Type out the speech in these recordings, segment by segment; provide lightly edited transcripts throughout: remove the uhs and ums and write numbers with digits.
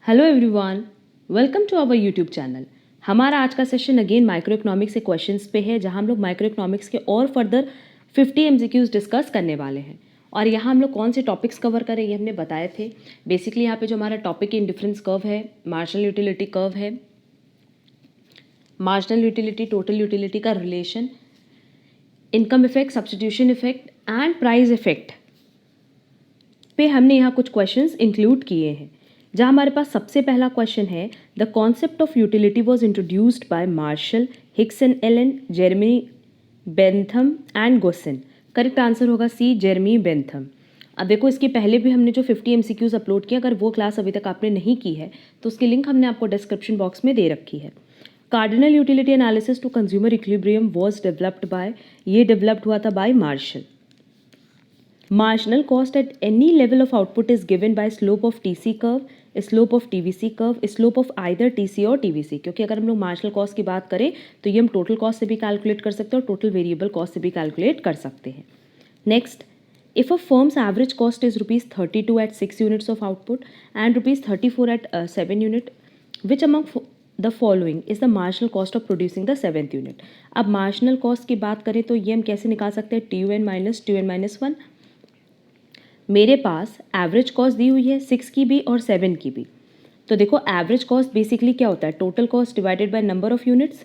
Hello everyone, welcome to our YouTube channel. हमारा आज का सेशन अगेन माइक्रो इकोनॉमिक्स के क्वेश्चंस पे है, जहां हम लोग माइक्रो इकोनॉमिक्स के और फर्दर 50 एमसीक्यूज डिस्कस करने वाले हैं। और यहाँ हम लोग कौन से टॉपिक्स कवर करें ये हमने बताए थे। बेसिकली यहाँ पे जो हमारा टॉपिक इन डिफरेंस कर्व है, मार्जिनल यूटिलिटी कर्व है, मार्जिनल यूटिलिटी टोटल यूटिलिटी का relation, income effect, substitution effect and price effect पे हमने यहाँ कुछ क्वेश्चंस इंक्लूड किए हैं। जहाँ हमारे पास सबसे पहला क्वेश्चन है, the concept of utility was introduced by Marshall, Hicks and Allen, Jeremy Bentham and Gossen. Correct answer होगा सी, जेरेमी बेंथम। अब देखो, इसके पहले भी हमने जो 50 एमसीक्यूज अपलोड किया, अगर वो क्लास अभी तक आपने नहीं की है तो उसकी लिंक हमने आपको डिस्क्रिप्शन बॉक्स में दे रखी है। Cardinal utility analysis to consumer equilibrium was developed by, ये डेवलप्ड हुआ था by Marshall. Marginal cost at any level of output is given by slope of TC curve, slope of TVC curve, slope of either TC और TVC। क्योंकि अगर हम लोग marginal cost की बात करें तो ये हम टोटल कॉस्ट से भी कैलकुलेट कर सकते हैं और टोटल वेरिएबल कॉस्ट से भी कैलकुलेट कर सकते हैं। Next, if a firm's average cost is ₹32 at 6 units of output and ₹34 at 7 unit, which among the following is the marginal cost of producing the 7th unit? अब marginal cost की बात करें तो ये हम कैसे निकाल सकते हैं, TUN-1। मेरे पास एवरेज कॉस्ट दी हुई है 6 की भी और 7 की भी। तो देखो, एवरेज कॉस्ट बेसिकली क्या होता है, total cost divided by number of units.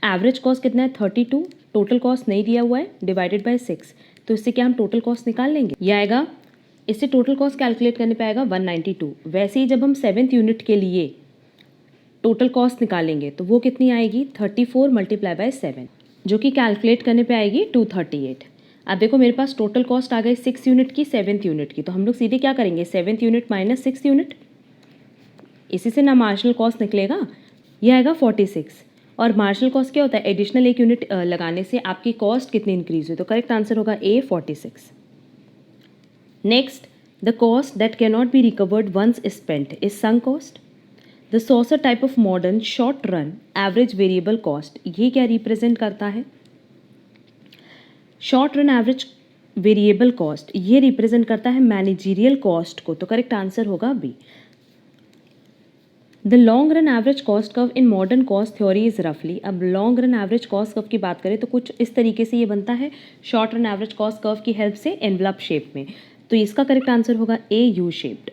Average cost कितना है, 32। टोटल कॉस्ट नहीं दिया हुआ है, डिवाइडेड बाय 6। तो इससे क्या हम टोटल कॉस्ट निकाल लेंगे, ये आएगा, इससे टोटल कॉस्ट कैलकुलेट करने पे आएगा 192। वैसे ही जब हम 7th यूनिट के लिए टोटल कॉस्ट निकालेंगे तो वो कितनी आएगी, 34 मल्टीप्लाई बाय 7, जो कि कैलकुलेट करने पे आएगी 238। अब देखो, मेरे पास टोटल कॉस्ट आ गई 6 यूनिट की, 7th यूनिट की। तो हम लोग सीधे क्या करेंगे, 7th unit minus 6th unit, इसी से ना मार्जिनल कॉस्ट निकलेगा, यह आएगा 46। और मार्जिनल कॉस्ट क्या होता है, एडिशनल 1 यूनिट लगाने से आपकी कॉस्ट कितनी इंक्रीज हुई। तो करेक्ट आंसर होगा A, 46। Next, the cost that can not be recovered once spent is sunk cost. The saucer type of modern short run average variable cost, ये क्या रिप्रेजेंट करता है, short run average variable cost ये represent करता है managerial cost को। तो correct answer होगा B. The long run average cost curve in modern cost theory is रफली। अब long run average cost curve की बात करें तो कुछ इस तरीके से ये बनता है, short run average cost curve की हेल्प से एनवलप शेप में। तो इसका करेक्ट आंसर होगा A, U shaped.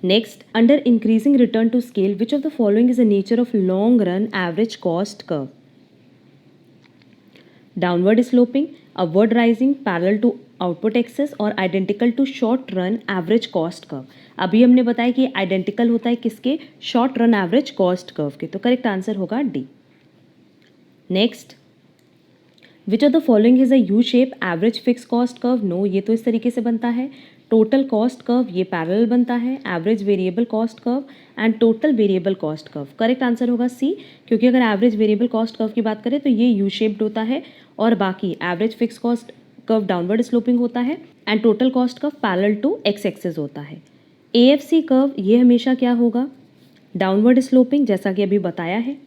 Next, under increasing return to scale which of the following is the nature of long run average cost curve, downward sloping, upward rising, parallel to output axis और identical to short run average cost curve। अभी हमने बताया कि identical होता है किसके, short run average cost curve के। तो करेक्ट आंसर होगा D. Next, which of the following is a U shape average fix cost curve. No, ये तो इस तरीके से बनता है। टोटल कॉस्ट कर्व ये पैरेलल बनता है, average variable cost curve and total variable cost curve. Correct answer होगा सी, क्योंकि अगर एवरेज वेरिएबल कॉस्ट कर्व की बात करें तो ये यू शेप्ड होता है और बाकी average fix cost curve downward sloping होता है and total cost curve parallel to X axis होता है। एएफसी कर्व ये हमेशा क्या होगा, डाउनवर्ड स्लोपिंग, जैसा कि अभी बताया है।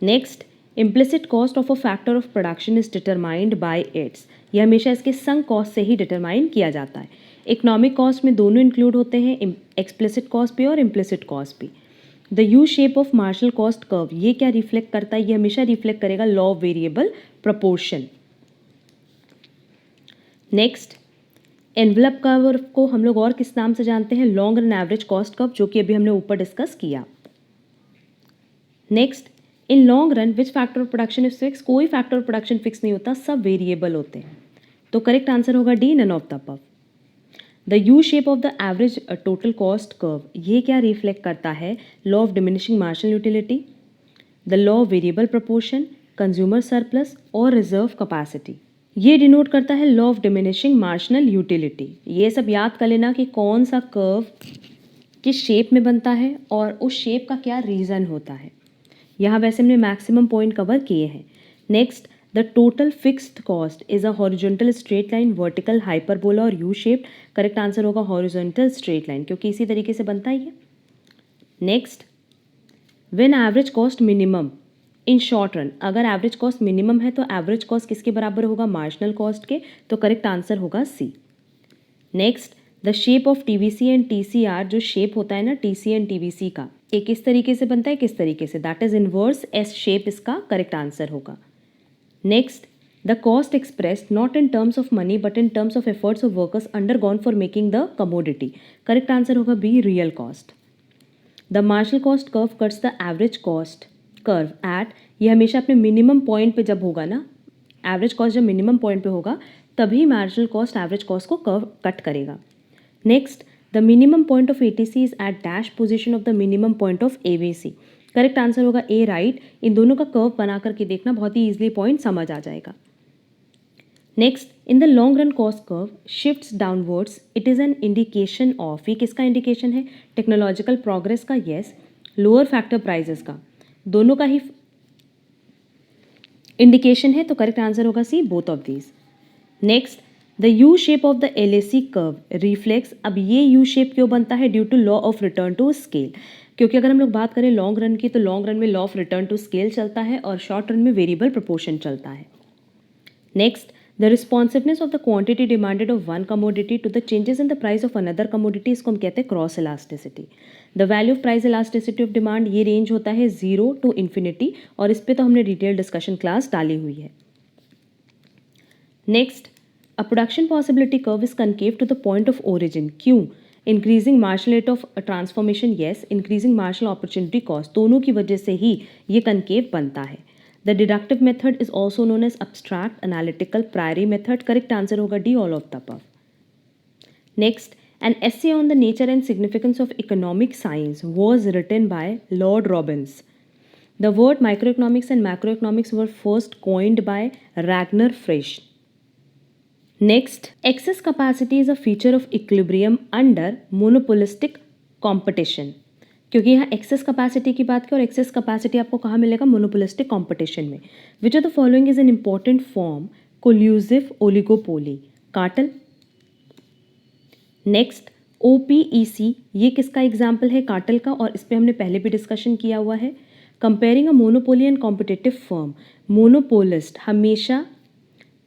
Next, implicit cost of a factor of production is determined by it's, ये हमेशा इसके संक कॉस्ट से ही डिटरमाइन किया जाता है। इकोनॉमिक कॉस्ट में दोनों इंक्लूड होते हैं, एक्सप्लिसिट कॉस्ट भी और इम्प्लिसिट कॉस्ट भी। The U shape of marginal cost curve ये क्या रिफ्लेक्ट करता है, ये हमेशा रिफ्लेक्ट करेगा law of variable proportion. Next, envelope curve को हम लोग और किस नाम से जानते हैं, long run average cost curve, जो कि अभी हमने ऊपर डिस्कस किया। Next, in long run which factor of production is fix, कोई फैक्टर ऑफ प्रोडक्शन फिक्स नहीं होता, सब वेरिएबल होते हैं। तो करेक्ट आंसर होगा D, none of the above. The U shape of the average total cost curve ये क्या रिफ्लेक्ट करता है, law of diminishing marginal utility, the law of variable proportion, consumer surplus और रिजर्व कैपेसिटी। ये denote करता है law of diminishing marginal utility. ये सब याद कर लेना कि कौन सा कर्व किस शेप में बनता है और उस शेप का क्या रीज़न होता है। यहाँ वैसे हमने मैक्सिमम पॉइंट कवर किए हैं। Next, the total fixed cost is a horizontal straight line, vertical, hyperbola और यू शेप्ड। करेक्ट आंसर होगा हॉरिजॉन्टल स्ट्रेट लाइन, क्योंकि इसी तरीके से बनता ही है। Next, when average cost minimum in short run, अगर एवरेज कॉस्ट मिनिमम है तो एवरेज कॉस्ट किसके बराबर होगा, मार्जिनल कॉस्ट के। तो करेक्ट आंसर होगा C. Next, the shape of TVC and TCR, जो शेप होता है ना TC एंड TVC का, एक किस तरीके से बनता है, किस तरीके से, that is inverse S shape इसका करेक्ट आंसर होगा. Next, the cost expressed not in terms of money but in terms of efforts of workers undergone for making the commodity. Correct answer होगा B, real cost. The marginal cost curve cuts the average cost curve at, ये हमेशा अपने minimum point पे जब होगा ना, average cost जब minimum point पे होगा तभी मार्जिनल कॉस्ट एवरेज कॉस्ट को कर्व कट करेगा. Next, the minimum point of ATC is at dash position of the minimum point of ABC. Correct answer होगा ए, राइट. इन दोनों का कर्व बना करके देखना, बहुत ही ईजिली पॉइंट समझ आ जाएगा. Next, in the long run cost curve shifts downwards, it is an indication of, ये किसका इंडिकेशन है, टेक्नोलॉजिकल प्रोग्रेस का, येस. लोअर फैक्टर प्राइजेस का, दोनों का ही इंडिकेशन है, तो करेक्ट आंसर होगा C, both of these. Next, the U shape of the LAC curve reflects. अब ये यू शेप क्यों बनता है, due to law of return to scale. क्योंकि अगर हम लोग बात करें लॉन्ग रन की, तो लॉन्ग रन में law of return to scale चलता है और शॉर्ट रन में वेरिएबल प्रोपोर्शन चलता है. Next, the responsiveness of the quantity demanded of one commodity to the changes in the price of another commodity, इसको हम कहते हैं cross elasticity. The value of price elasticity of demand, ये range होता है 0 to infinity, और इस पर तो हमने डिटेल डिस्कशन क्लास डाली हुई है. Next, a production possibility curve is concave to the point of origin. क्यों? Increasing marginal rate of transformation, yes. Increasing marginal opportunity cost, दोनों की वजह से ही ये concave बनता है. The deductive method is also known as abstract, analytical, priori method. Correct answer होगा D, all of the above. Next, an essay on the nature and significance of economic science was written by Lord Robbins. The word microeconomics and macroeconomics were first coined by Ragnar Frisch. Next, excess capacity is a feature of equilibrium under monopolistic competition. क्योंकि यहाँ access capacity की बात की, और access capacity आपको कहाँ मिलेगा, monopolistic competition में. विच of the following is an important form, collusive oligopoly, cartel. Next, OPEC, ये किसका एग्जाम्पल है, कार्टेल का, और इस पर हमने पहले भी डिस्कशन किया हुआ है. Comparing a monopoly and competitive firm, monopolist हमेशा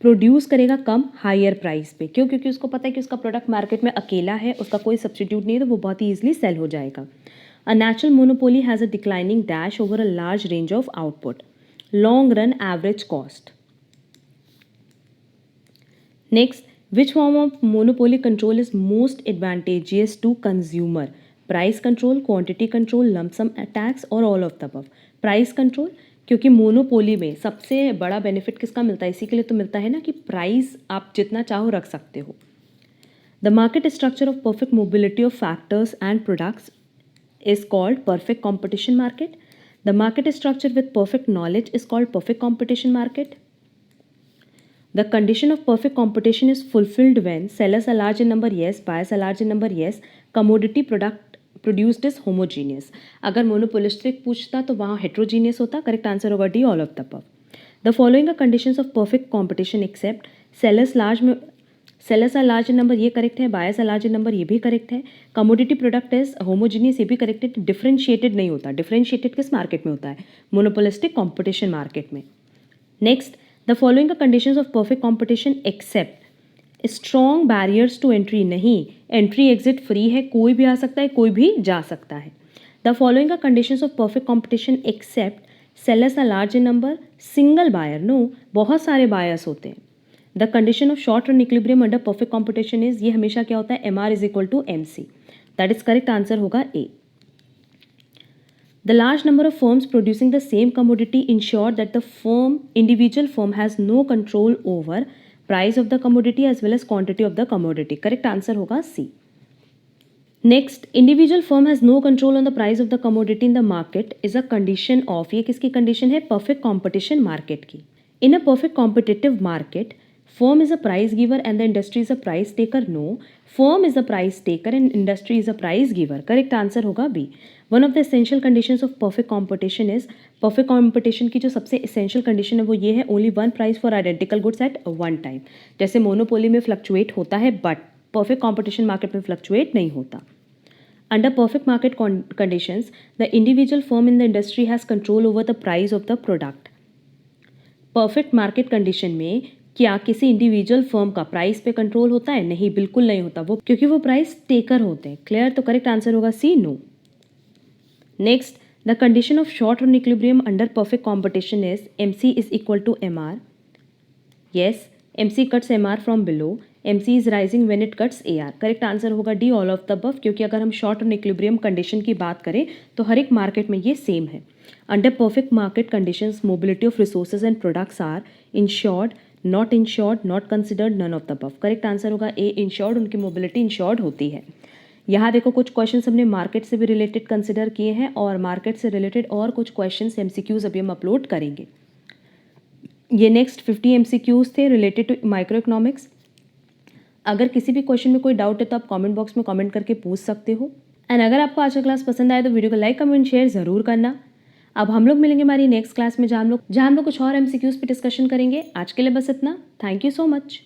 प्रोड्यूस करेगा कम हायर प्राइस पे. क्यों? क्योंकि उसको पता है कि उसका प्रोडक्ट मार्केट में अकेला है, उसका कोई सब्सटीट्यूट नहीं है, तो वो बहुत ही ईजिली सेल हो जाएगा. A natural monopoly has a declining dash over a large range of output. Long run average cost. Next, which form of monopoly control is most advantageous to consumer, price control, quantity control, lump sum tax, or all of the above. Price control, क्योंकि monopoly में सबसे बड़ा benefit किसका मिलता है, इसी के लिए तो मिलता है ना कि प्राइस आप जितना चाहो रख सकते हो. The market structure of perfect mobility of factors and products is called perfect competition market. The market structure with perfect knowledge is called perfect competition market. The condition of perfect competition is fulfilled when sellers are large in number, yes. Buyers are large in number, yes. Commodity product produced is homogeneous. अगर monopolistic पूछता तो वहाँ heterogeneous होता. Correct answer होगा D, all of the above. The following are conditions of perfect competition except sellers are large in number, ये correct है. Buyers are large in number, ये भी करेक्ट है. Commodity product is homogeneous, ये भी correct है. Differentiated नहीं होता. Differentiated किस मार्केट में होता है, monopolistic competition मार्केट में. Next, the following are conditions of perfect competition except strong barriers to entry. नहीं, entry exit free है, कोई भी आ सकता है, कोई भी जा सकता है. The following are conditions of perfect competition except sellers are large in number, single buyer, no, बहुत सारे buyers होते हैं. The condition of short run equilibrium under perfect competition is, ये हमेशा क्या होता है, MR is equal to MC. That is correct answer होगा A. The large number of firms producing the same commodity ensure that the individual firm has no control over price of the commodity as well as quantity of the commodity. Correct answer होगा C. Next, individual firm has no control on the price of the commodity in the market is a condition of, ये किसकी condition है, perfect competition market की. In a perfect competitive market, firm is a price giver and the industry is a price taker. No, firm is a price taker and industry is a price giver. Correct answer होगा B. One of the essential conditions of perfect competition is, perfect competition की जो सबसे essential condition है वो ये है, only one price for identical goods at one time. जैसे monopoly में फ्लक्चुएट होता है, बट परफेक्ट कॉम्पिटिशन मार्केट में फ्लक्चुएट नहीं होता. Under perfect market conditions, the individual firm in the industry has control over the price of the product. Perfect market condition में क्या किसी इंडिविजुअल फर्म का प्राइस पे कंट्रोल होता है? नहीं, बिल्कुल नहीं होता वो, क्योंकि वो प्राइस टेकर होते हैं। क्लियर? तो करेक्ट आंसर होगा C, no. Next, the condition of short run equilibrium under perfect competition is MC is equal to MR. Yes, MC cuts MR from below. MC is rising when it cuts AR. Correct answer होगा D, all of the above, क्योंकि अगर हम short run equilibrium condition की बात करें तो हर एक market में ये सेम है। Under perfect market conditions mobility of resources and products are ensured, not ensured, not considered, none of the above. Correct answer होगा ए, इंश्योर्ड। उनकी मोबिलिटी इंश्योर्ड होती है। यहाँ देखो कुछ क्वेश्चंस हमने मार्केट से भी रिलेटेड कंसिडर किए हैं और मार्केट से रिलेटेड और कुछ क्वेश्चंस MCQs अभी हम अपलोड करेंगे। ये नेक्स्ट 50 MCQs थे रिलेटेड टू माइक्रो इकोनॉमिक्स। अगर किसी भी क्वेश्चन में कोई डाउट है तो आप कमेंट बॉक्स में कमेंट करके पूछ सकते हो। एंड अगर आपको आज का क्लास पसंद आए तो वीडियो को लाइक, कमेंट, शेयर ज़रूर करना। अब हम लोग मिलेंगे हमारी नेक्स्ट क्लास में, जहाँ हम लोग कुछ और MCQs पे डिस्कशन करेंगे। आज के लिए बस इतना। Thank you so much.